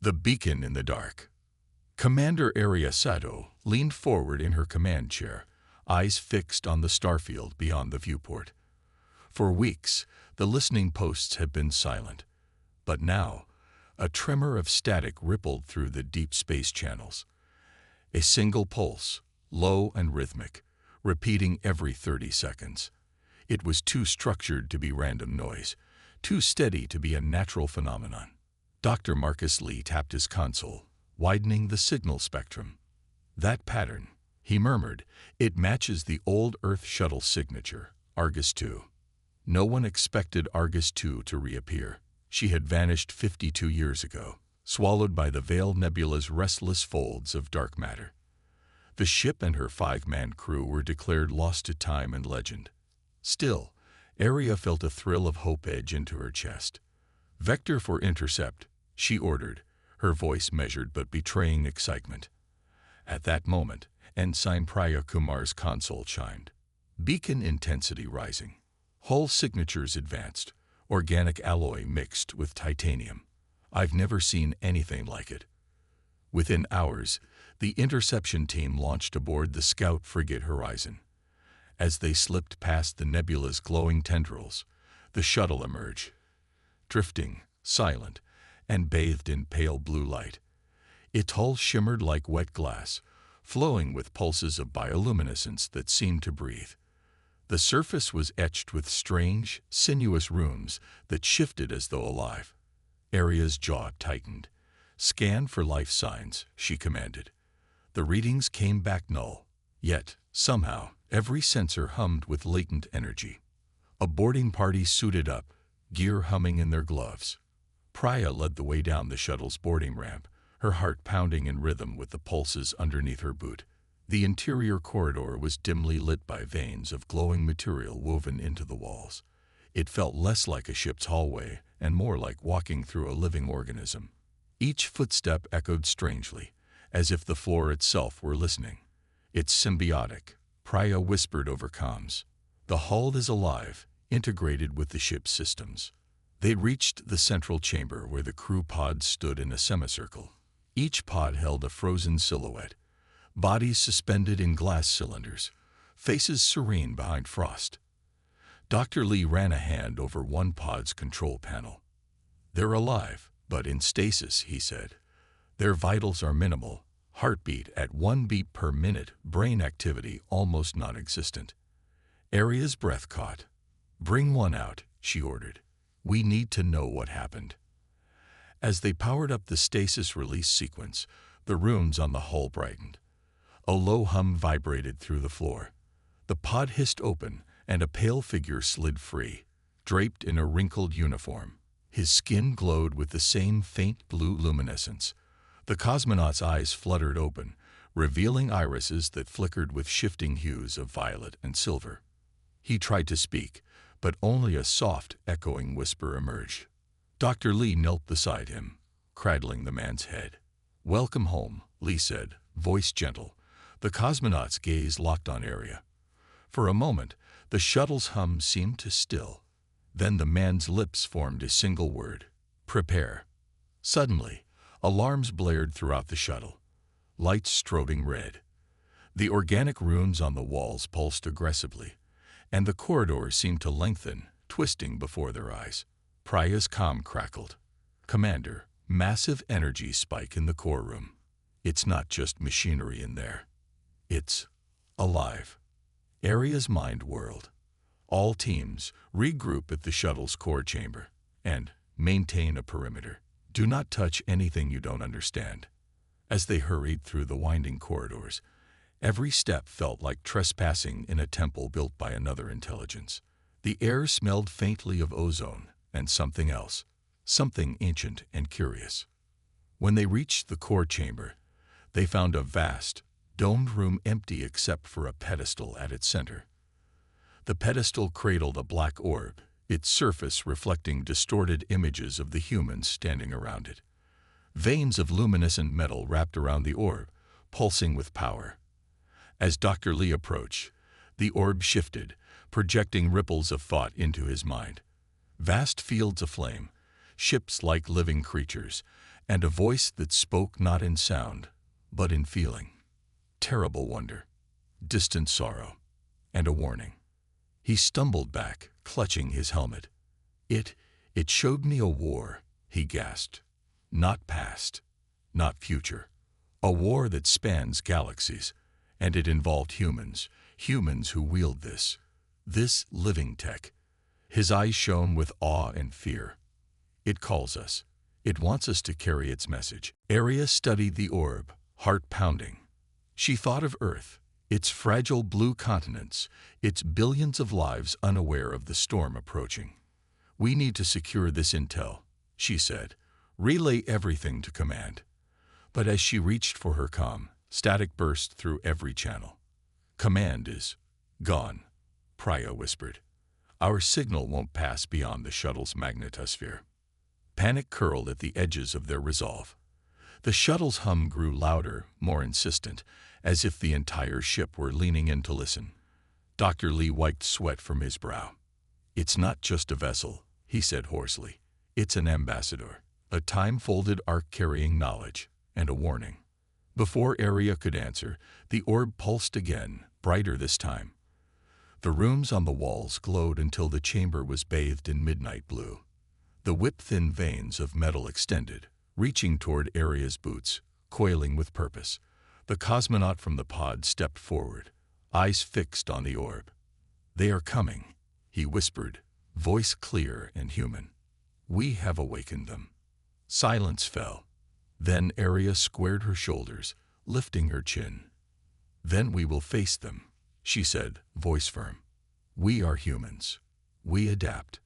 The beacon in the dark. Commander Aria Sato leaned forward in her command chair, eyes fixed on the starfield beyond the viewport. For weeks, the listening posts had been silent, but now, a tremor of static rippled through the deep space channels. A single pulse, low and rhythmic, repeating every 30 seconds. It was too structured to be random noise, too steady to be a natural phenomenon. Dr. Marcus Lee tapped his console, widening the signal spectrum. "That pattern," he murmured, "it matches the old Earth shuttle signature, Argus II. No one expected Argus II to reappear. She had vanished 52 years ago, swallowed by the Veil Nebula's restless folds of dark matter. The ship and her 5-man crew were declared lost to time and legend. Still, Aria felt a thrill of hope edge into her chest. "Vector for intercept," she ordered, her voice measured but betraying excitement. At that moment, Ensign Priya Kumar's console chimed. Beacon intensity rising. Hull signatures advanced, organic alloy mixed with titanium. I've never seen anything like it. Within hours, the interception team launched aboard the scout frigate Horizon. As they slipped past the nebula's glowing tendrils, the shuttle emerged, drifting, silent, and bathed in pale blue light. Its hull shimmered like wet glass, flowing with pulses of bioluminescence that seemed to breathe. The surface was etched with strange, sinuous runes that shifted as though alive. Aria's jaw tightened. "Scan for life signs," she commanded. The readings came back null. Yet, somehow, every sensor hummed with latent energy. A boarding party suited up, gear humming in their gloves. Priya led the way down the shuttle's boarding ramp, her heart pounding in rhythm with the pulses underneath her boot. The interior corridor was dimly lit by veins of glowing material woven into the walls. It felt less like a ship's hallway and more like walking through a living organism. Each footstep echoed strangely, as if the floor itself were listening. "It's symbiotic," Priya whispered over comms. "The hull is alive, integrated with the ship's systems." They reached the central chamber where the crew pods stood in a semicircle. Each pod held a frozen silhouette, bodies suspended in glass cylinders, faces serene behind frost. Dr. Lee ran a hand over one pod's control panel. "They're alive, but in stasis," he said. "Their vitals are minimal, heartbeat at 1 beat per minute, brain activity almost non-existent." Aria's breath caught. "Bring one out," she ordered. "We need to know what happened." As they powered up the stasis release sequence, the runes on the hull brightened. A low hum vibrated through the floor. The pod hissed open, and a pale figure slid free, draped in a wrinkled uniform. His skin glowed with the same faint blue luminescence. The cosmonaut's eyes fluttered open, revealing irises that flickered with shifting hues of violet and silver. He tried to speak, but only a soft, echoing whisper emerged. Dr. Lee knelt beside him, cradling the man's head. "Welcome home," Lee said, voice gentle. The cosmonaut's gaze locked on Aria. For a moment, the shuttle's hum seemed to still. Then the man's lips formed a single word: "Prepare." Suddenly, alarms blared throughout the shuttle, lights strobing red. The organic runes on the walls pulsed aggressively, and the corridor seemed to lengthen, twisting before their eyes. Priya's comm crackled. "Commander, massive energy spike in the core room. It's not just machinery in there. It's alive." Aria's mind whirled. "All teams, regroup at the shuttle's core chamber, and maintain a perimeter. Do not touch anything you don't understand." As they hurried through the winding corridors, every step felt like trespassing in a temple built by another intelligence. The air smelled faintly of ozone and something else, something ancient and curious. When they reached the core chamber, they found a vast, domed room empty except for a pedestal at its center. The pedestal cradled a black orb, its surface reflecting distorted images of the humans standing around it. Veins of luminescent metal wrapped around the orb, pulsing with power. As Dr. Lee approached, the orb shifted, projecting ripples of thought into his mind. Vast fields aflame, ships like living creatures, and a voice that spoke not in sound, but in feeling. Terrible wonder, distant sorrow, and a warning. He stumbled back, clutching his helmet. It showed me a war, he gasped. Not past, not future. A war that spans galaxies, and it involved humans who wield this living tech. His eyes shone with awe and fear. It calls us. It wants us to carry its message. Aria studied the orb, heart pounding. She thought of Earth, its fragile blue continents, its billions of lives unaware of the storm approaching. We need to secure this intel, she said. Relay everything to command. But as she reached for her comm, static burst through every channel. Command is gone, Priya whispered. Our signal won't pass beyond the shuttle's magnetosphere. Panic curled at the edges of their resolve. The shuttle's hum grew louder, more insistent, as if the entire ship were leaning in to listen. Dr. Lee wiped sweat from his brow. It's not just a vessel, he said hoarsely. It's an ambassador, a time-folded arc carrying knowledge, and a warning. Before Aria could answer, the orb pulsed again, brighter this time. The rooms on the walls glowed until the chamber was bathed in midnight blue. The whip-thin veins of metal extended, reaching toward Aria's boots, coiling with purpose. The cosmonaut from the pod stepped forward, eyes fixed on the orb. They are coming, he whispered, voice clear and human. We have awakened them. Silence fell. Then Aria squared her shoulders, lifting her chin. Then we will face them, she said, voice firm. We are humans. We adapt.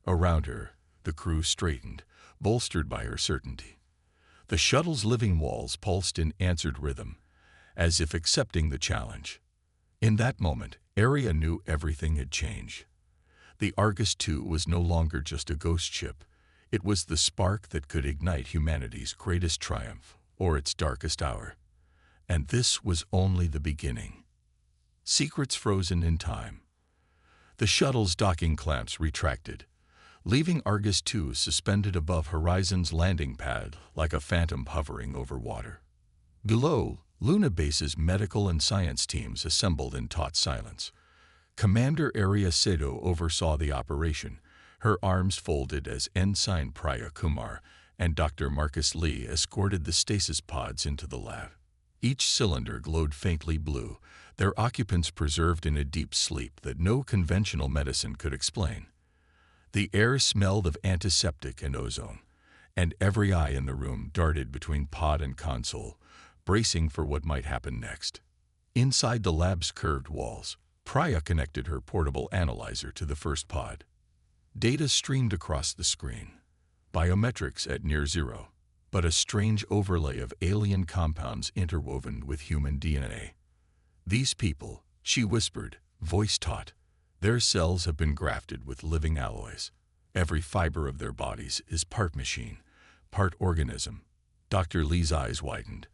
Around her, the crew straightened, bolstered by her certainty. The shuttle's living walls pulsed in answered rhythm, as if accepting the challenge. In that moment, Aria knew everything had changed. The Argus II was no longer just a ghost ship. It was the spark that could ignite humanity's greatest triumph or its darkest hour. And this was only the beginning. Secrets frozen in time. The shuttle's docking clamps retracted, leaving Argus II suspended above Horizon's landing pad like a phantom hovering over water. Below, Luna Base's medical and science teams assembled in taut silence. Commander Aria Sedo oversaw the operation, her arms folded as Ensign Priya Kumar and Dr. Marcus Lee escorted the stasis pods into the lab. Each cylinder glowed faintly blue, their occupants preserved in a deep sleep that no conventional medicine could explain. The air smelled of antiseptic and ozone, and every eye in the room darted between pod and console, bracing for what might happen next. Inside the lab's curved walls, Priya connected her portable analyzer to the first pod. Data streamed across the screen, biometrics at near zero, but a strange overlay of alien compounds interwoven with human DNA. These people, she whispered, voice taut, their cells have been grafted with living alloys. Every fiber of their bodies is part machine, part organism. Dr. Lee's eyes widened.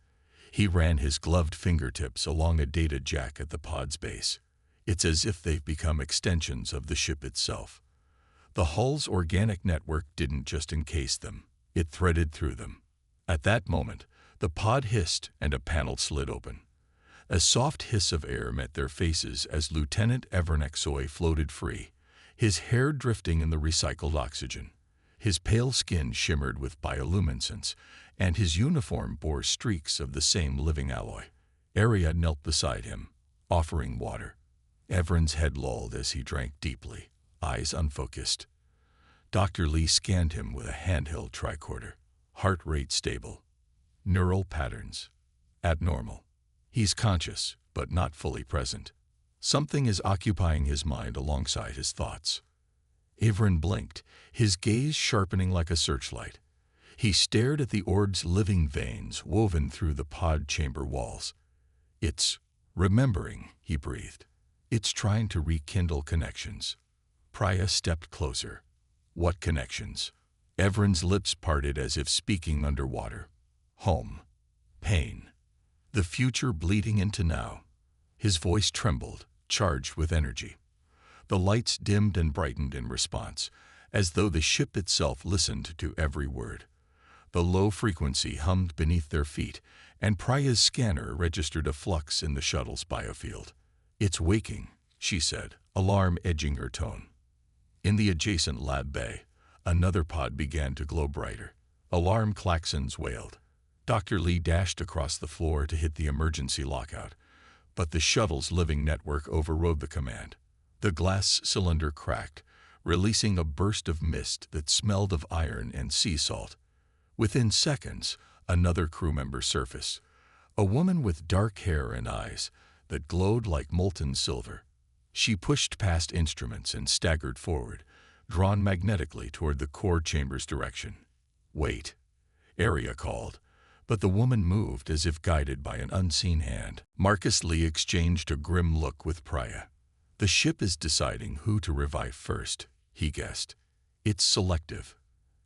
He ran his gloved fingertips along a data jack at the pod's base. It's as if they've become extensions of the ship itself. The hull's organic network didn't just encase them, it threaded through them. At that moment, the pod hissed and a panel slid open. A soft hiss of air met their faces as Lieutenant Evernexoy floated free, his hair drifting in the recycled oxygen. His pale skin shimmered with bioluminescence, and his uniform bore streaks of the same living alloy. Aria knelt beside him, offering water. Evren's head lolled as he drank deeply, eyes unfocused. Dr. Lee scanned him with a handheld tricorder. Heart rate stable. Neural patterns abnormal. He's conscious, but not fully present. Something is occupying his mind alongside his thoughts. Evren blinked, his gaze sharpening like a searchlight. He stared at the orb's living veins woven through the pod chamber walls. It's remembering, he breathed. It's trying to rekindle connections. Priya stepped closer. What connections? Evren's lips parted as if speaking underwater. Home. Pain. The future bleeding into now. His voice trembled, charged with energy. The lights dimmed and brightened in response, as though the ship itself listened to every word. The low frequency hummed beneath their feet, and Praya's scanner registered a flux in the shuttle's biofield. "It's waking," she said, alarm edging her tone. In the adjacent lab bay, another pod began to glow brighter. Alarm klaxons wailed. Dr. Lee dashed across the floor to hit the emergency lockout, but the shuttle's living network overrode the command. The glass cylinder cracked, releasing a burst of mist that smelled of iron and sea salt. Within seconds, another crew member surfaced, a woman with dark hair and eyes that glowed like molten silver. She pushed past instruments and staggered forward, drawn magnetically toward the core chamber's direction. "Wait," Arya called, but the woman moved as if guided by an unseen hand. Marcus Lee exchanged a grim look with Praya. "The ship is deciding who to revive first," he guessed. "It's selective."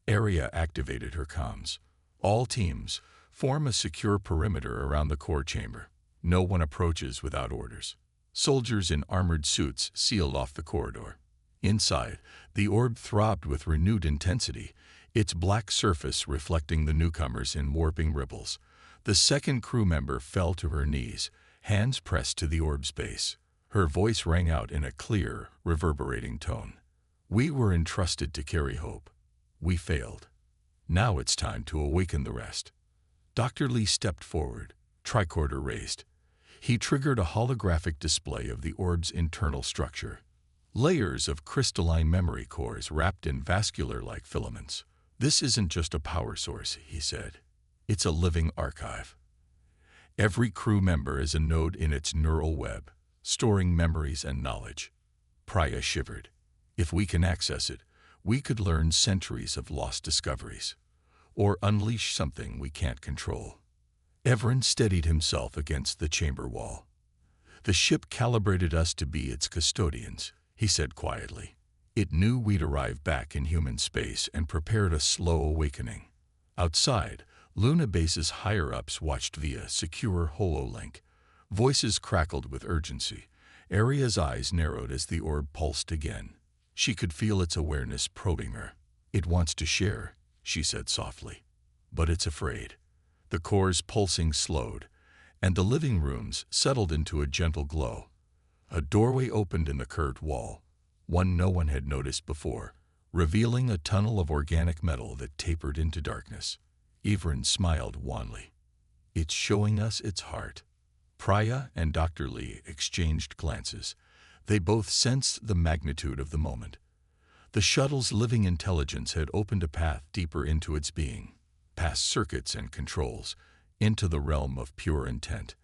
Arya activated her comms. "All teams, form a secure perimeter around the core chamber. No one approaches without orders." Soldiers in armored suits sealed off the corridor. Inside, the orb throbbed with renewed intensity, its black surface reflecting the newcomers in warping ripples. The second crew member fell to her knees, hands pressed to the orb's base. Her voice rang out in a clear, reverberating tone. "We were entrusted to carry hope. We failed. Now it's time to awaken the rest." Dr. Lee stepped forward, tricorder raised. He triggered a holographic display of the orb's internal structure. Layers of crystalline memory cores wrapped in vascular-like filaments. "This isn't just a power source," he said. "It's a living archive. Every crew member is a node in its neural web, storing memories and knowledge." Praya shivered. "If we can access it, we could learn centuries of lost discoveries, or unleash something we can't control." Everin steadied himself against the chamber wall. "The ship calibrated us to be its custodians," he said quietly. "It knew we'd arrive back in human space and prepared a slow awakening." Outside, Luna Base's higher-ups watched via secure hololink. Voices crackled with urgency. Arya's eyes narrowed as the orb pulsed again. She could feel its awareness probing her. "It wants to share," she said softly, "but it's afraid." The core's pulsing slowed, and the living rooms settled into a gentle glow. A doorway opened in the curved wall, one no one had noticed before, revealing a tunnel of organic metal that tapered into darkness. Everin smiled wanly. "It's showing us its heart." Praya and Dr. Lee exchanged glances. They both sensed the magnitude of the moment. The shuttle's living intelligence had opened a path deeper into its being, past circuits and controls, into the realm of pure intent.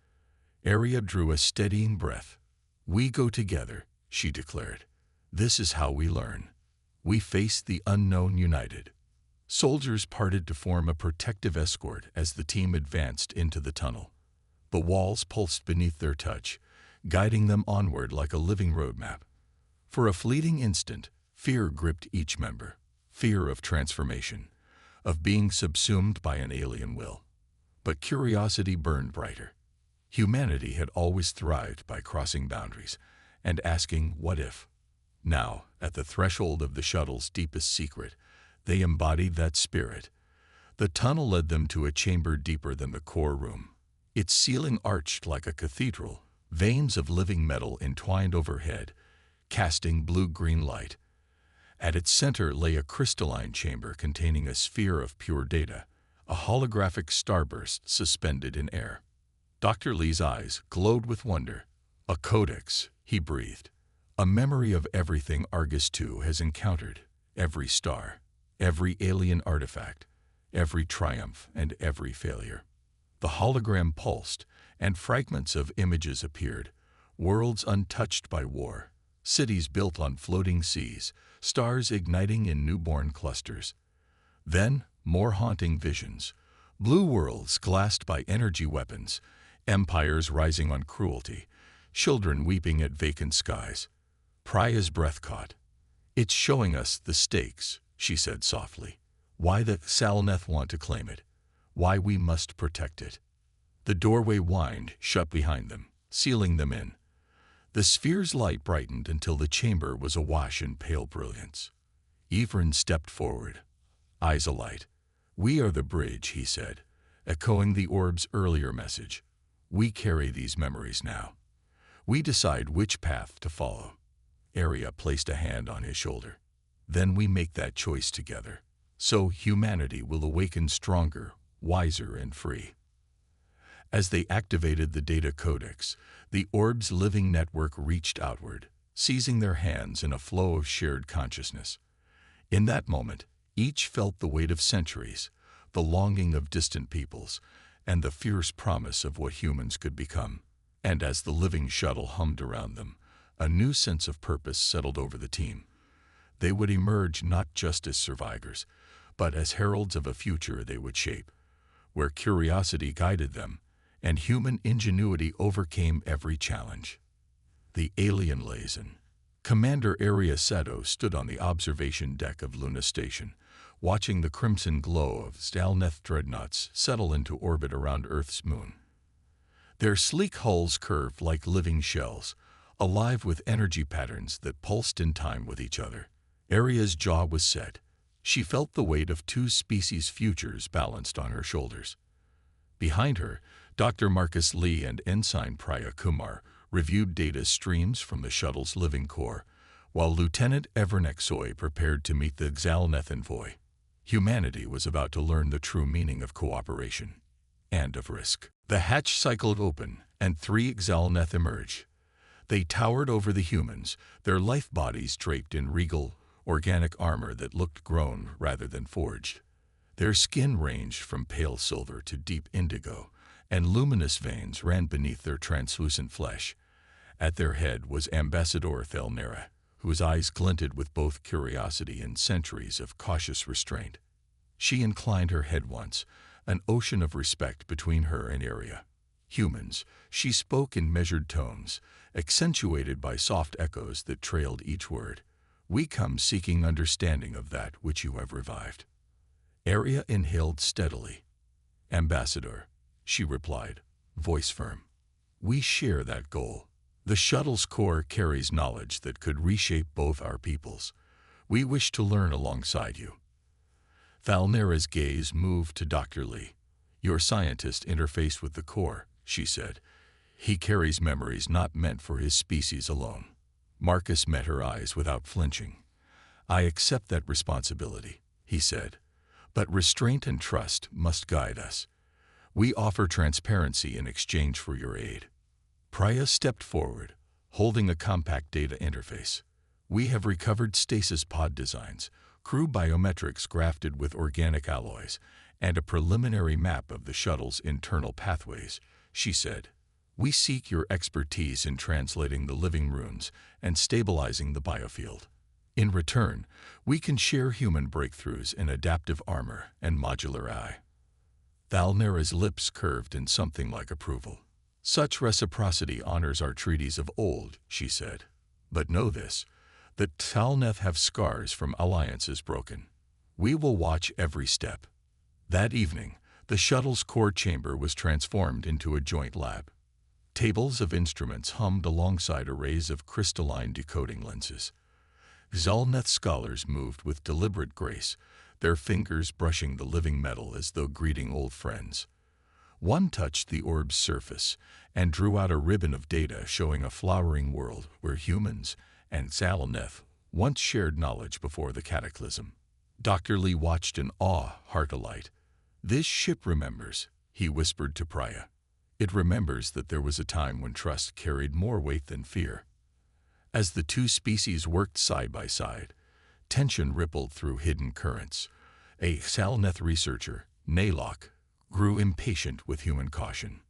Arya drew a steadying breath. "We go together," she declared. "This is how we learn. We face the unknown united." Soldiers parted to form a protective escort as the team advanced into the tunnel. The walls pulsed beneath their touch, guiding them onward like a living roadmap. For a fleeting instant, fear gripped each member. Fear of transformation, of being subsumed by an alien will. But curiosity burned brighter. Humanity had always thrived by crossing boundaries and asking, "What if?" Now, at the threshold of the shuttle's deepest secret, they embodied that spirit. The tunnel led them to a chamber deeper than the core room. Its ceiling arched like a cathedral, veins of living metal entwined overhead, casting blue-green light. At its center lay a crystalline chamber containing a sphere of pure data, a holographic starburst suspended in air. Dr. Lee's eyes glowed with wonder. "A codex," he breathed. "A memory of everything Argus II has encountered, every star, every alien artifact, every triumph and every failure." The hologram pulsed, and fragments of images appeared, worlds untouched by war, cities built on floating seas, stars igniting in newborn clusters. Then, more haunting visions, blue worlds glassed by energy weapons, empires rising on cruelty, children weeping at vacant skies. Praya's breath caught. "It's showing us the stakes," she said softly. "Why the Salneth want to claim it. Why we must protect it." The doorway whined shut behind them, sealing them in. The sphere's light brightened until the chamber was awash in pale brilliance. Everin stepped forward, eyes alight. "We are the bridge," he said, echoing the orb's earlier message. "We carry these memories now. We decide which path to follow." Arya placed a hand on his shoulder. "Then we make that choice together. So humanity will awaken stronger, wiser, and free." As they activated the data codex, the orb's living network reached outward, seizing their hands in a flow of shared consciousness. In that moment, each felt the weight of centuries, the longing of distant peoples, and the fierce promise of what humans could become. And as the living shuttle hummed around them, a new sense of purpose settled over the team. They would emerge not just as survivors, but as heralds of a future they would shape, where curiosity guided them and human ingenuity overcame every challenge. The alien liaison. Commander Arya Sado stood on the observation deck of Luna Station, watching the crimson glow of Stalneth dreadnoughts settle into orbit around Earth's moon. Their sleek hulls curved like living shells, alive with energy patterns that pulsed in time with each other. Arya's jaw was set. She felt the weight of two species' futures balanced on her shoulders. Behind her, Dr. Marcus Lee and Ensign Priya Kumar reviewed data streams from the shuttle's living core, while Lieutenant Evernek Soy prepared to meet the Xalneth envoy. Humanity was about to learn the true meaning of cooperation and of risk. The hatch cycled open, and 3 Xalneth emerged. They towered over the humans, their life bodies draped in regal, organic armor that looked grown rather than forged. Their skin ranged from pale silver to deep indigo, and luminous veins ran beneath their translucent flesh. At their head was Ambassador Thelnera, whose eyes glinted with both curiosity and centuries of cautious restraint. She inclined her head once, an ocean of respect between her and Arya. "Humans," she spoke in measured tones, accentuated by soft echoes that trailed each word. "We come seeking understanding of that which you have revived." Arya inhaled steadily. "Ambassador," she replied, voice firm. "We share that goal. The shuttle's core carries knowledge that could reshape both our peoples. We wish to learn alongside you." Thalnera's gaze moved to Dr. Lee. "Your scientist interfaced with the core," she said. "He carries memories not meant for his species alone." Marcus met her eyes without flinching. "I accept that responsibility," he said. "But restraint and trust must guide us. We offer transparency in exchange for your aid." Priya stepped forward, holding a compact data interface. "We have recovered stasis pod designs, crew biometrics grafted with organic alloys, and a preliminary map of the shuttle's internal pathways," she said. "We seek your expertise in translating the living runes and stabilizing the biofield. In return, we can share human breakthroughs in adaptive armor and modular AI." Thalnera's lips curved in something like approval. "Such reciprocity honors our treaties of old," she said. "But know this, that Talneth have scars from alliances broken. We will watch every step." That evening, the shuttle's core chamber was transformed into a joint lab. Tables of instruments hummed alongside arrays of crystalline decoding lenses. Xalneth scholars moved with deliberate grace, their fingers brushing the living metal as though greeting old friends. One touched the orb's surface and drew out a ribbon of data showing a flowering world where humans and Xalneth once shared knowledge before the cataclysm. Dr. Lee watched in awe, heart alight. "This ship remembers," he whispered to Priya. "It remembers that there was a time when trust carried more weight than fear." As the two species worked side by side, tension rippled through hidden currents. A Xalneth researcher, Nalok, grew impatient with human caution.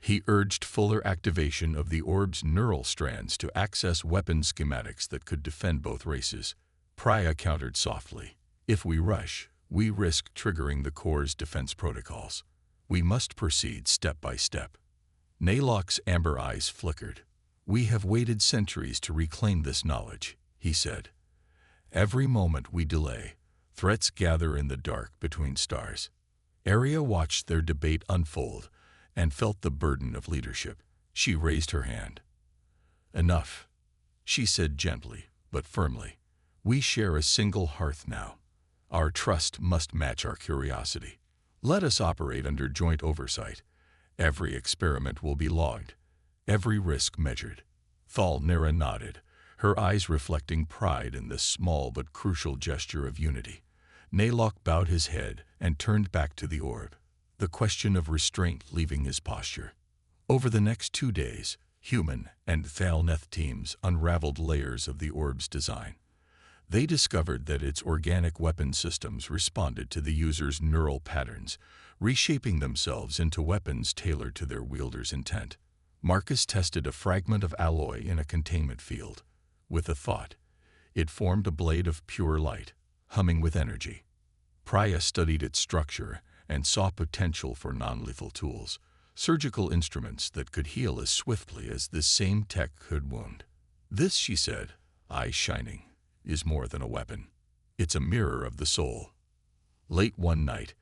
He urged fuller activation of the orb's neural strands to access weapon schematics that could defend both races. Priya countered softly. "If we rush, we risk triggering the core's defense protocols. We must proceed step by step." Nalok's amber eyes flickered. "We have waited centuries to reclaim this knowledge," he said. "Every moment we delay, threats gather in the dark between stars." Arya watched their debate unfold and felt the burden of leadership. She raised her hand. "Enough," she said gently but firmly. "We share a single hearth now. Our trust must match our curiosity. Let us operate under joint oversight. Every experiment will be logged, every risk measured." Thalnera nodded, her eyes reflecting pride in this small but crucial gesture of unity. Naylock bowed his head and turned back to the orb, the question of restraint leaving his posture. Over the next 2 days, human and Thalneth teams unraveled layers of the orb's design. They discovered that its organic weapon systems responded to the user's neural patterns, reshaping themselves into weapons tailored to their wielder's intent. Marcus tested a fragment of alloy in a containment field. With a thought, it formed a blade of pure light, humming with energy. Priya studied its structure and saw potential for non-lethal tools, surgical instruments that could heal as swiftly as this same tech could wound. "This," she said, eyes shining, "is more than a weapon. It's a mirror of the soul." Late one night,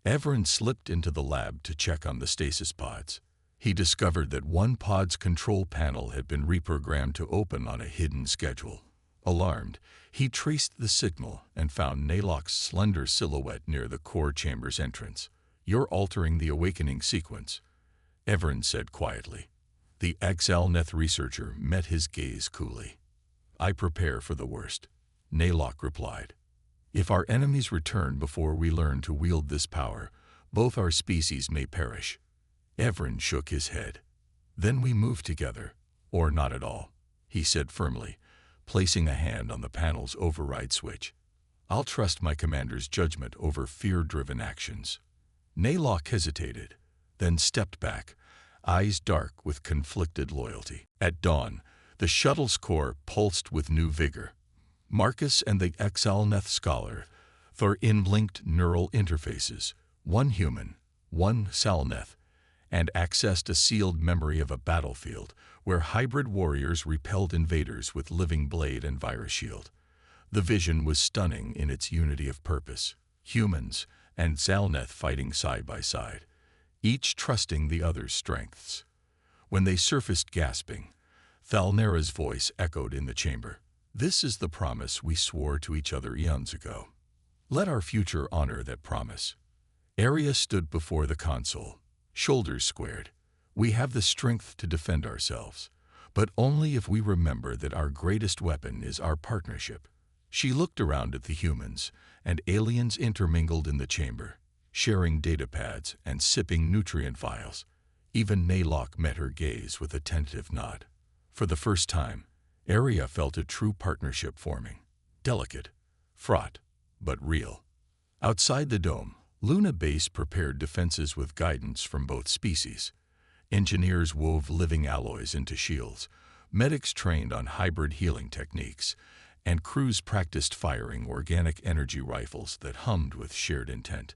Everin slipped into the lab to check on the stasis pods. He discovered that one pod's control panel had been reprogrammed to open on a hidden schedule. Alarmed, he traced the signal and found Naylock's slender silhouette near the core chamber's entrance. "You're altering the awakening sequence," Everin said quietly. The Exalneth researcher met his gaze coolly. "I prepare for the worst," Naylock replied. "If our enemies return before we learn to wield this power, both our species may perish." Everin shook his head. "Then we move together, or not at all," he said firmly, placing a hand on the panel's override switch. "I'll trust my commander's judgment over fear-driven actions." Naylock hesitated, then stepped back, eyes dark with conflicted loyalty. At dawn, the shuttle's core pulsed with new vigor. Marcus and the Exalneth scholar linked neural interfaces, one human, one Salneth, and accessed a sealed memory of a battlefield where hybrid warriors repelled invaders with living blade and virus shield. The vision was stunning in its unity of purpose, humans and Salneth fighting side by side, each trusting the other's strengths. When they surfaced gasping, Thalnera's voice echoed in the chamber. "This is the promise we swore to each other eons ago. Let our future honor that promise." Arya stood before the console, shoulders squared. "We have the strength to defend ourselves, but only if we remember that our greatest weapon is our partnership." She looked around at the humans and aliens intermingled in the chamber, sharing datapads and sipping nutrient vials. Even Naylock met her gaze with a tentative nod. For the first time, Arya felt a true partnership forming. Delicate, fraught, but real. Outside the dome, Luna Base prepared defenses with guidance from both species. Engineers wove living alloys into shields, medics trained on hybrid healing techniques, and crews practiced firing organic energy rifles that hummed with shared intent.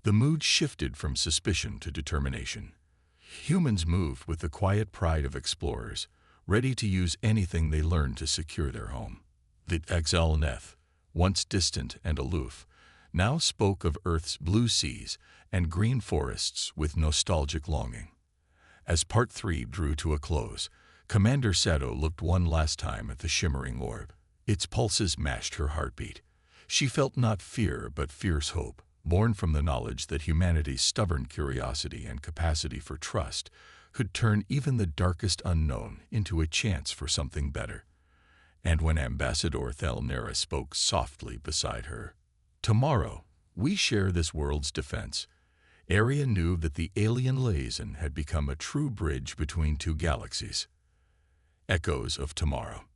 The mood shifted from suspicion to determination. Humans moved with the quiet pride of explorers, ready to use anything they learned to secure their home. The Exalneth, once distant and aloof, now spoke of Earth's blue seas and green forests with nostalgic longing. As Part 3 drew to a close, Commander Sato looked one last time at the shimmering orb. Its pulses matched her heartbeat. She felt not fear but fierce hope, born from the knowledge that humanity's stubborn curiosity and capacity for trust could turn even the darkest unknown into a chance for something better. And when Ambassador Thalnera spoke softly beside her, "Tomorrow, we share this world's defense," Arya knew that the alien liaison had become a true bridge between two galaxies. Echoes of tomorrow.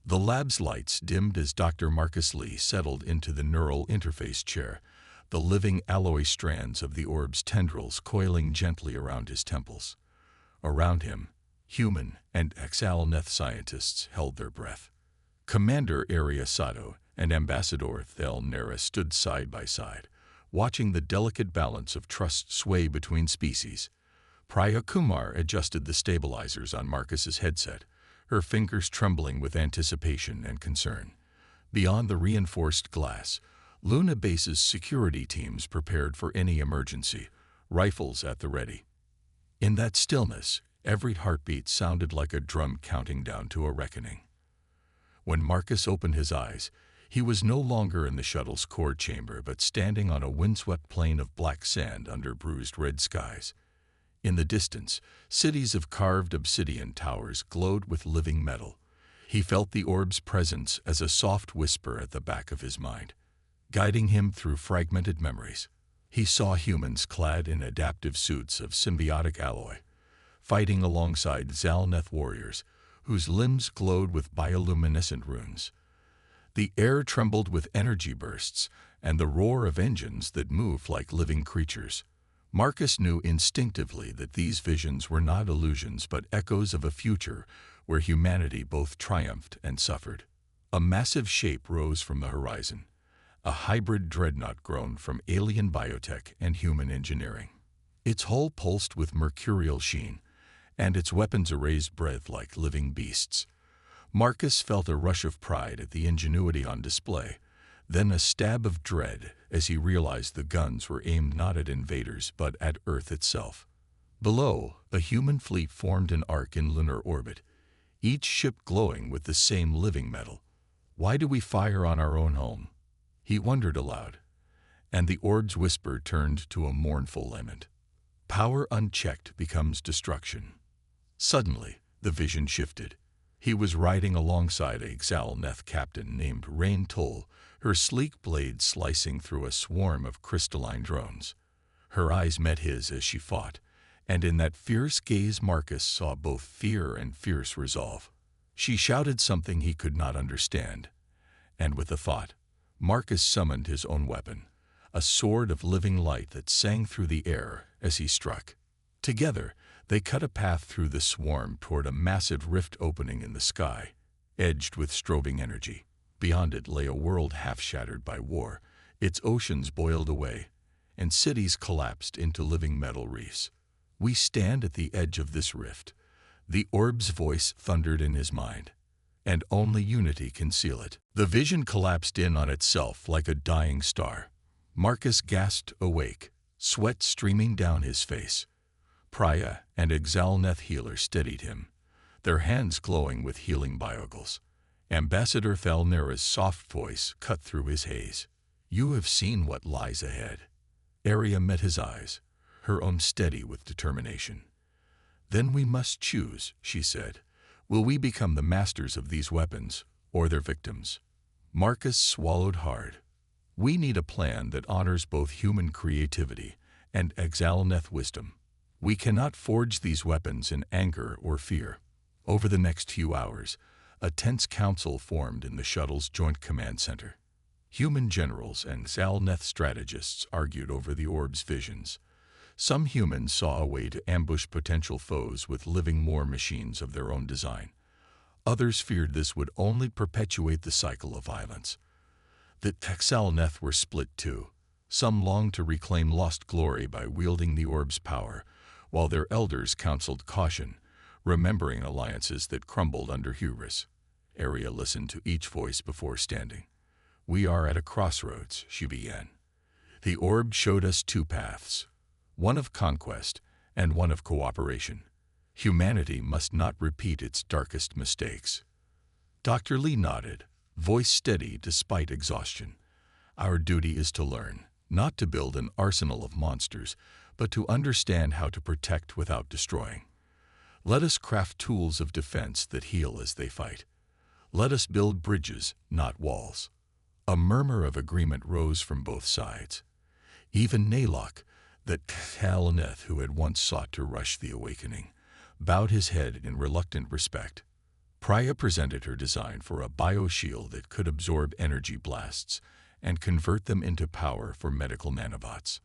The lab's lights dimmed as Dr. Marcus Lee settled into the neural interface chair, the living alloy strands of the orb's tendrils coiling gently around his temples. Around him, human and Exalneth scientists held their breath. Commander Arya Sato and Ambassador Thalnera stood side by side, watching the delicate balance of trust sway between species. Priya Kumar adjusted the stabilizers on Marcus's headset, her fingers trembling with anticipation and concern. Beyond the reinforced glass, Luna Base's security teams prepared for any emergency, rifles at the ready. In that stillness, every heartbeat sounded like a drum counting down to a reckoning. When Marcus opened his eyes, He was no longer in the shuttle's core chamber, but standing on a windswept plain of black sand under bruised red skies. In the distance, cities of carved obsidian towers glowed with living metal. He felt the orb's presence as a soft whisper at the back of his mind, guiding him through fragmented memories. He saw humans clad in adaptive suits of symbiotic alloy, fighting alongside Zalneth warriors, whose limbs glowed with bioluminescent runes. The air trembled with energy bursts and the roar of engines that moved like living creatures. Marcus knew instinctively that these visions were not illusions but echoes of a future where humanity both triumphed and suffered. A massive shape rose from the horizon, a hybrid dreadnought grown from alien biotech and human engineering. Its hull pulsed with mercurial sheen, and its weapons erased breath like living beasts. Marcus felt a rush of pride at the ingenuity on display, then a stab of dread as he realized the guns were aimed not at invaders but at Earth itself. Below, a human fleet formed an arc in lunar orbit, each ship glowing with the same living metal. "Why do we fire on our own home?" he wondered aloud, and the orb's whisper turned to a mournful lament. Power unchecked becomes destruction. Suddenly, the vision shifted. He was riding alongside a Zalneth captain named Rain Tull, her sleek blade slicing through a swarm of crystalline drones. Her eyes met his as she fought, and in that fierce gaze Marcus saw both fear and fierce resolve. She shouted something he could not understand, and with a thought, Marcus summoned his own weapon, a sword of living light that sang through the air as he struck. Together, they cut a path through the swarm toward a massive rift opening in the sky, edged with strobing energy. Beyond it lay a world half-shattered by war. Its oceans boiled away, and cities collapsed into living metal reefs. "We stand at the edge of this rift," the orb's voice thundered in his mind, "and only unity can seal it." The vision collapsed in on itself like a dying star. Marcus gasped awake, sweat streaming down his face. Priya and Zalneth healer steadied him, their hands glowing with healing biogles. Ambassador Thalnera's soft voice cut through his haze. "You have seen what lies ahead." Arya met his eyes, her own steady with determination. "Then we must choose," she said. "Will we become the masters of these weapons, or their victims?" Marcus swallowed hard. "We need a plan that honors both human creativity and Zalneth wisdom. We cannot forge these weapons in anger or fear." Over the next few hours, a tense council formed in the shuttle's Joint Command Center. Human generals and Zalneth strategists argued over the orb's visions. Some humans saw a way to ambush potential foes with living war machines of their own design. Others feared this would only perpetuate the cycle of violence. The Zalneth were split too. Some longed to reclaim lost glory by wielding the orb's power, while their elders counseled caution, remembering alliances that crumbled under hubris. Arya listened to each voice before standing. "We are at a crossroads," she began. "The orb showed us two paths, one of conquest and one of cooperation. Humanity must not repeat its darkest mistakes." Dr. Lee nodded, voice steady despite exhaustion. "Our duty is to learn, not to build an arsenal of monsters, but to understand how to protect without destroying. Let us craft tools of defense that heal as they fight. Let us build bridges, not walls." A murmur of agreement rose from both sides. Even Nalok, the Zalneth who had once sought to rush the awakening, bowed his head in reluctant respect. Priya presented her design for a bioshield that could absorb energy blasts and convert them into power for medical nanobots.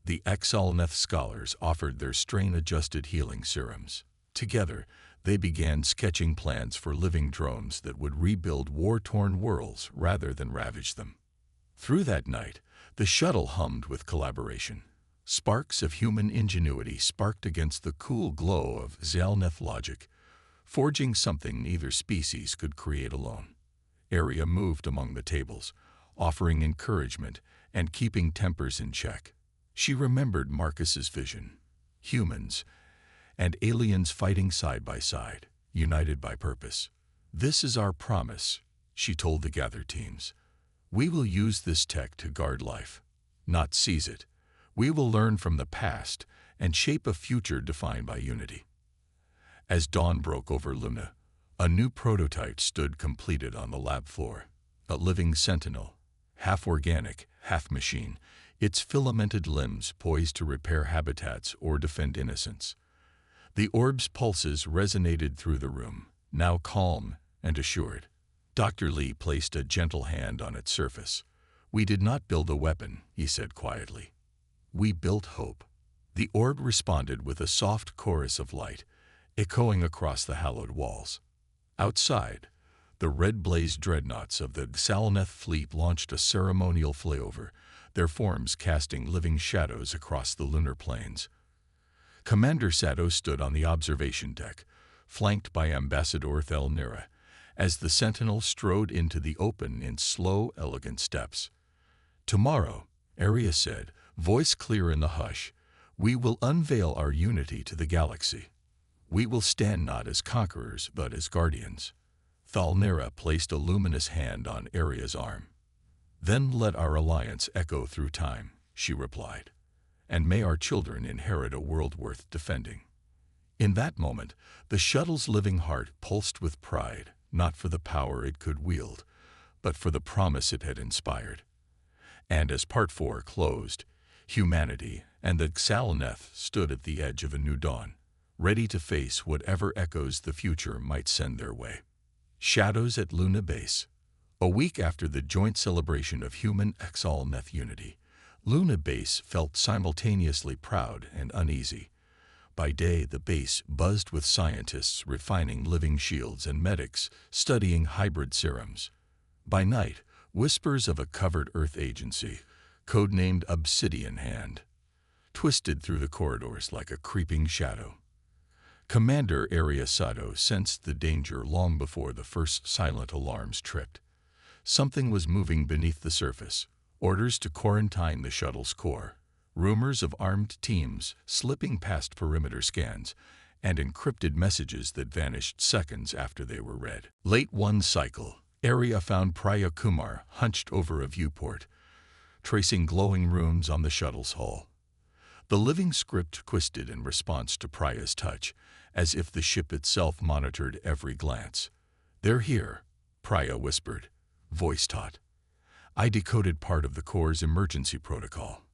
The Zalneth scholars offered their strain-adjusted healing serums. Together, they began sketching plans for living drones that would rebuild war-torn worlds rather than ravage them. Through that night, the shuttle hummed with collaboration. Sparks of human ingenuity sparked against the cool glow of Zalneth logic, forging something neither species could create alone. Arya moved among the tables, offering encouragement and keeping tempers in check. She remembered Marcus's vision: humans and aliens fighting side by side, united by purpose. "This is our promise," she told the gathered teams. We will use this tech to guard life, not seize it. We will learn from the past and shape a future defined by unity. As dawn broke over Luna, a new prototype stood completed on the lab floor. A living sentinel, half organic, half machine, its filamented limbs poised to repair habitats or defend innocence. The orb's pulses resonated through the room, now calm and assured. Dr. Lee placed a gentle hand on its surface. "We did not build a weapon," he said quietly. "We built hope." The orb responded with a soft chorus of light, echoing across the hallowed walls. Outside, the red-blazed dreadnoughts of the Salneth fleet launched a ceremonial flyover, their forms casting living shadows across the lunar plains. Commander Sato stood on the observation deck, flanked by Ambassador Thelnira, as the Sentinel strode into the open in slow, elegant steps. "Tomorrow," Aria said, voice clear in the hush, "we will unveil our unity to the galaxy. We will stand not as conquerors, but as guardians." Thalnira placed a luminous hand on Aria's arm. "Then let our alliance echo through time," she replied, "and may our children inherit a world worth defending." In that moment, the shuttle's living heart pulsed with pride, not for the power it could wield, but for the promise it had inspired. And as Part 4 closed, humanity and the Xalaneth stood at the edge of a new dawn, ready to face whatever echoes the future might send their way. Shadows at Luna Base. A week after the joint celebration of human Xalaneth unity, Luna Base felt simultaneously proud and uneasy. By day, the base buzzed with scientists refining living shields and medics studying hybrid serums. By night, whispers of a covered Earth agency, codenamed Obsidian Hand, twisted through the corridors like a creeping shadow. Commander Aria Sato sensed the danger long before the first silent alarms tripped. Something was moving beneath the surface, orders to quarantine the shuttle's core, rumors of armed teams slipping past perimeter scans, and encrypted messages that vanished seconds after they were read. Late one cycle, Aria found Priya Kumar hunched over a viewport, tracing glowing runes on the shuttle's hull. The living script twisted in response to Priya's touch, as if the ship itself monitored every glance. "They're here," Priya whispered, voice taut. "I decoded part of the core's emergency protocol.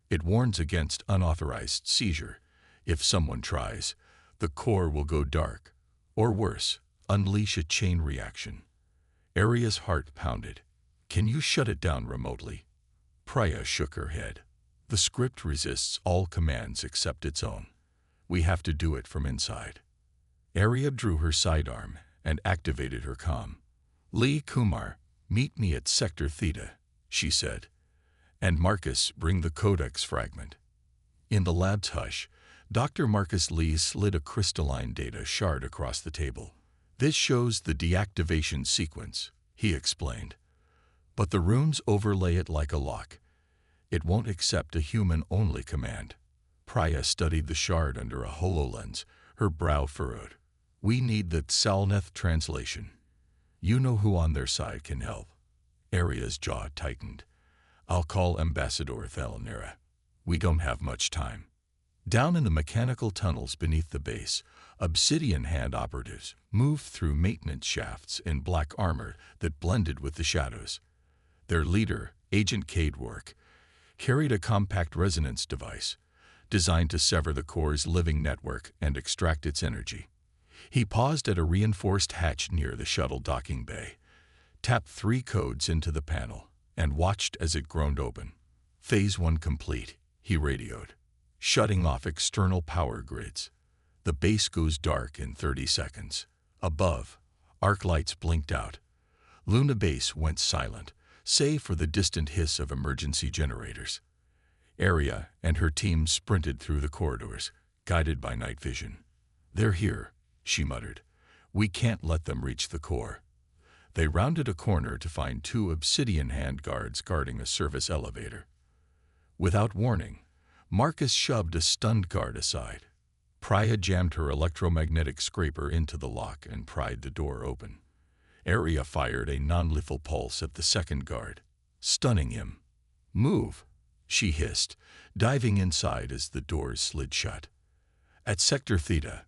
It warns against unauthorized seizure. If someone tries, the core will go dark, or worse, unleash a chain reaction." Aria's heart pounded. "Can you shut it down remotely?" Priya shook her head. "The script resists all commands except its own. We have to do it from inside." Aria drew her sidearm and activated her comm. "Lee Kumar, meet me at Sector Theta," she said. "And Marcus, bring the codex fragment." In the lab's hush, Dr. Marcus Lee slid a crystalline data shard across the table. "This shows the deactivation sequence," he explained. "But the runes overlay it like a lock. It won't accept a human-only command." Priya studied the shard under a HoloLens, her brow furrowed. "We need the Salneth translation. You know who on their side can help." Aria's jaw tightened. "I'll call Ambassador Thelnira. We don't have much time." Down in the mechanical tunnels beneath the base, Obsidian Hand operatives moved through maintenance shafts in black armor that blended with the shadows. Their leader, Agent Cadework, carried a compact resonance device designed to sever the core's living network and extract its energy. He paused at a reinforced hatch near the shuttle docking bay, tapped 3 codes into the panel, and watched as it groaned open. "Phase 1 complete," he radioed, shutting off external power grids. "The base goes dark in 30 seconds. Above, arc lights blinked out. Luna Base went silent, save for the distant hiss of emergency generators." Aria and her team sprinted through the corridors, guided by night vision. "They're here," she muttered. "We can't let them reach the core." They rounded a corner to find 2 Obsidian Hand guards guarding a service elevator. Without warning, Marcus shoved a stunned guard aside. Priya jammed her electromagnetic scraper into the lock and pried the door open. Aria fired a non-lethal pulse at the second guard. stunning him. "Move," she hissed, diving inside as the doors slid shut. At Sector Theta,